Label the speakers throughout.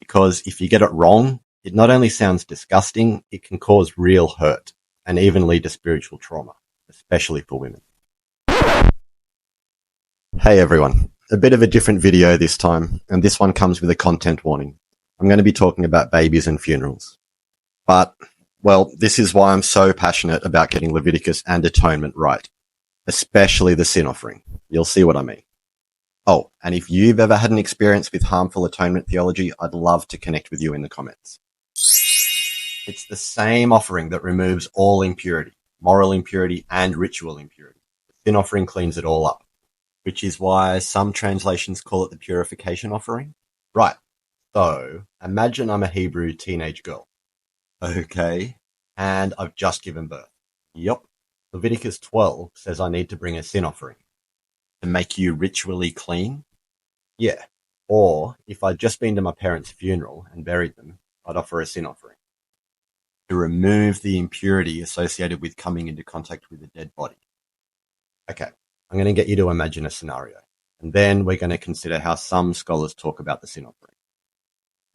Speaker 1: Because if you get it wrong, it not only sounds disgusting, it can cause real hurt and even lead to spiritual trauma, especially for women. Hey everyone, a bit of a different video this time, and this one comes with a content warning. I'm going to be talking about babies and funerals. But, well, this is why I'm so passionate about getting Leviticus and Atonement right, especially the sin offering. You'll see what I mean. Oh, and if you've ever had an experience with harmful atonement theology, I'd love to connect with you in the comments. It's the same offering that removes all impurity, moral impurity and ritual impurity. The sin offering cleans it all up, which is why some translations call it the purification offering. Right. So imagine I'm a Hebrew teenage girl. Okay. And I've just given birth. Yup. Leviticus 12 says I need to bring a sin offering to make you ritually clean. Yeah. Or if I'd just been to my parents' funeral and buried them, I'd offer a sin offering to remove the impurity associated with coming into contact with a dead body. Okay. I'm going to get you to imagine a scenario, and then we're going to consider how some scholars talk about the sin offering.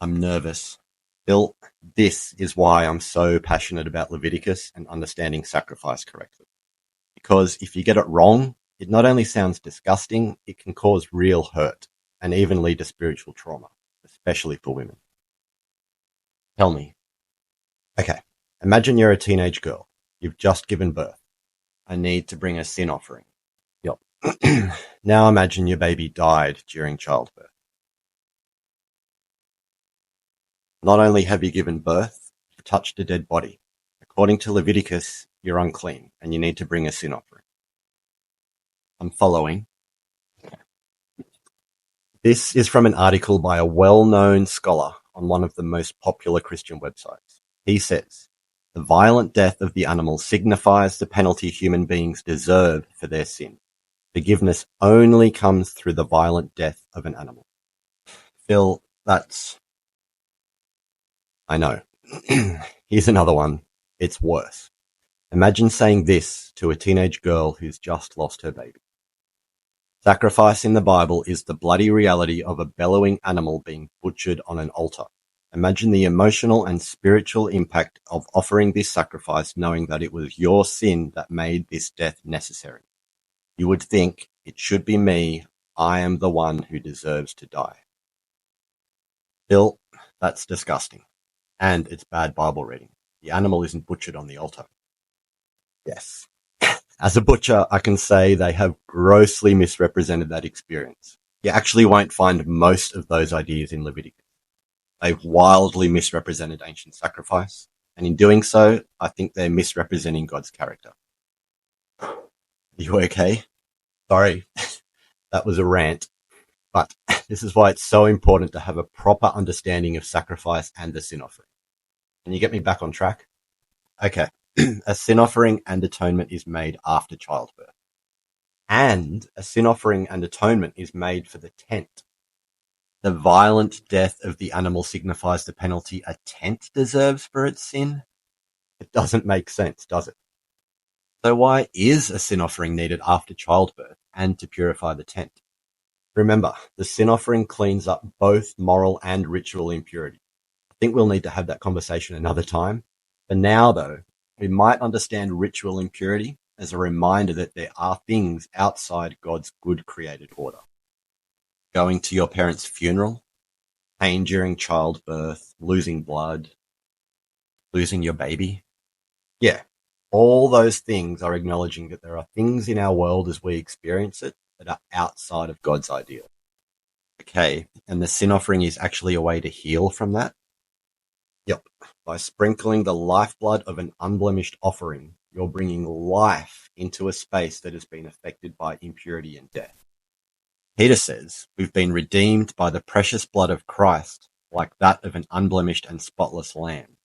Speaker 1: I'm nervous. Bill, this is why I'm so passionate about Leviticus and understanding sacrifice correctly. Because if you get it wrong, it not only sounds disgusting, it can cause real hurt and even lead to spiritual trauma, especially for women. Tell me. Okay, imagine you're a teenage girl. You've just given birth. I need to bring a sin offering. Yup. Now imagine your baby died during childbirth. Not only have you given birth, you've touched a dead body. According to Leviticus, you're unclean and you need to bring a sin offering. I'm following. This is from an article by a well-known scholar on one of the most popular Christian websites. He says, the violent death of the animal signifies the penalty human beings deserve for their sin. Forgiveness only comes through the violent death of an animal. Phil, that's... I know. Here's another one. It's worse. Imagine saying this to a teenage girl who's just lost her baby. Sacrifice in the Bible is the bloody reality of a bellowing animal being butchered on an altar. Imagine the emotional and spiritual impact of offering this sacrifice knowing that it was your sin that made this death necessary. You would think, it should be me, I am the one who deserves to die. Bill, that's disgusting. And it's bad Bible reading. The animal isn't butchered on the altar. Yes. As a butcher, I can say they have grossly misrepresented that experience. You actually won't find most of those ideas in Leviticus. They've wildly misrepresented ancient sacrifice, and in doing so, I think they're misrepresenting God's character. Are you okay? Sorry, that was a rant. But this is why it's so important to have a proper understanding of sacrifice and the sin offering. Can you get me back on track? Okay. A sin offering and atonement is made after childbirth. And a sin offering and atonement is made for the tent. The violent death of the animal signifies the penalty a tent deserves for its sin. It doesn't make sense, does it? So why is a sin offering needed after childbirth and to purify the tent? Remember, the sin offering cleans up both moral and ritual impurity. I think we'll need to have that conversation another time. For now, though, we might understand ritual impurity as a reminder that there are things outside God's good created order. Going to your parents' funeral, pain during childbirth, losing blood, losing your baby. Yeah, all those things are acknowledging that there are things in our world as we experience it that are outside of God's idea. Okay, and the sin offering is actually a way to heal from that? Yep, by sprinkling the lifeblood of an unblemished offering, you're bringing life into a space that has been affected by impurity and death. Peter says, we've been redeemed by the precious blood of Christ, like that of an unblemished and spotless lamb.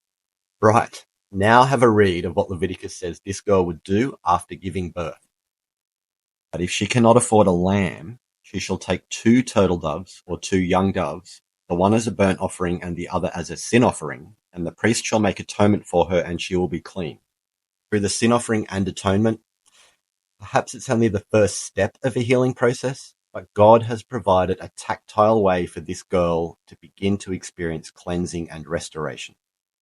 Speaker 1: Right, now have a read of what Leviticus says this girl would do after giving birth. But if she cannot afford a lamb, she shall take 2 turtle doves or 2 young doves, the one as a burnt offering and the other as a sin offering, and the priest shall make atonement for her and she will be clean. Through the sin offering and atonement, perhaps it's only the first step of a healing process, But God has provided a tactile way for this girl to begin to experience cleansing and restoration.